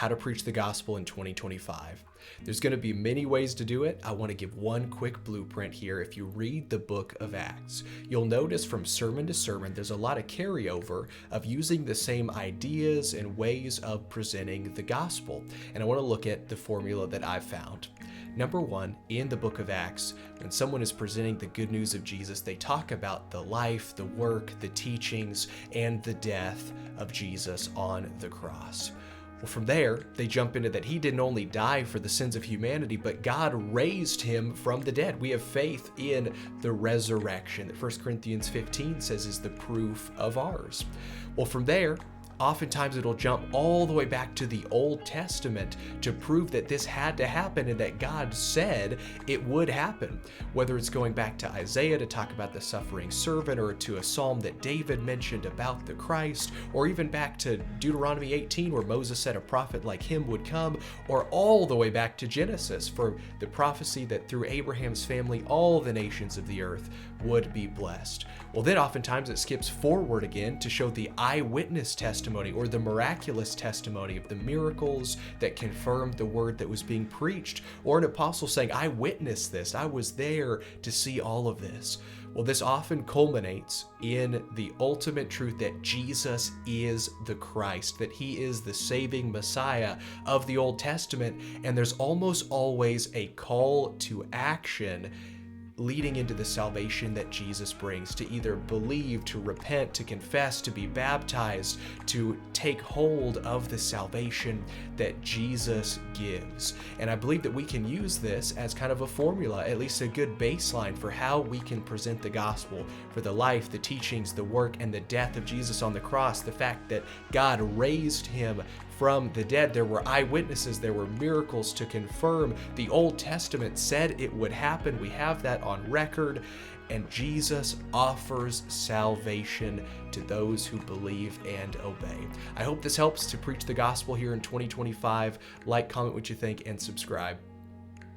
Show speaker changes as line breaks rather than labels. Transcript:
how to preach the gospel in 2025. There's going to be many ways to do it. I want to give one quick blueprint here. If you read the book of Acts, you'll notice from sermon to sermon, there's a lot of carryover of using the same ideas and ways of presenting the gospel. And I want to look at the formula that I've found. Number one, in the book of Acts, when someone is presenting the good news of Jesus, they talk about the life, the work, the teachings, and the death of Jesus on the cross. Well, from there, they jump into that he didn't only die for the sins of humanity, but God raised him from the dead. We have faith in the resurrection that 1 Corinthians 15 says is the proof of ours. Well, from there, oftentimes it'll jump all the way back to the Old Testament to prove that this had to happen and that God said it would happen. Whether it's going back to Isaiah to talk about the suffering servant, or to a psalm that David mentioned about the Christ, or even back to Deuteronomy 18 where Moses said a prophet like him would come, or all the way back to Genesis for the prophecy that through Abraham's family all the nations of the earth would be blessed. Well, then oftentimes it skips forward again to show the eyewitness testimony or the miraculous testimony of the miracles that confirmed the word that was being preached, or an apostle saying, I witnessed this, I was there to see all of this. Well, this often culminates in the ultimate truth that Jesus is the Christ, that he is the saving Messiah of the Old Testament, and there's almost always a call to action leading into the salvation that Jesus brings, to either believe, to repent, to confess, to be baptized, to take hold of the salvation that Jesus gives. And I believe that we can use this as kind of a formula, at least a good baseline for how we can present the gospel, for the life, the teachings, the work, and the death of Jesus on the cross, the fact that God raised him from the dead. There were eyewitnesses, there were miracles to confirm the Old Testament said it would happen. We have that on record, and Jesus offers salvation to those who believe and obey. I hope this helps to preach the gospel here in 2025. Like, comment what you think, and subscribe.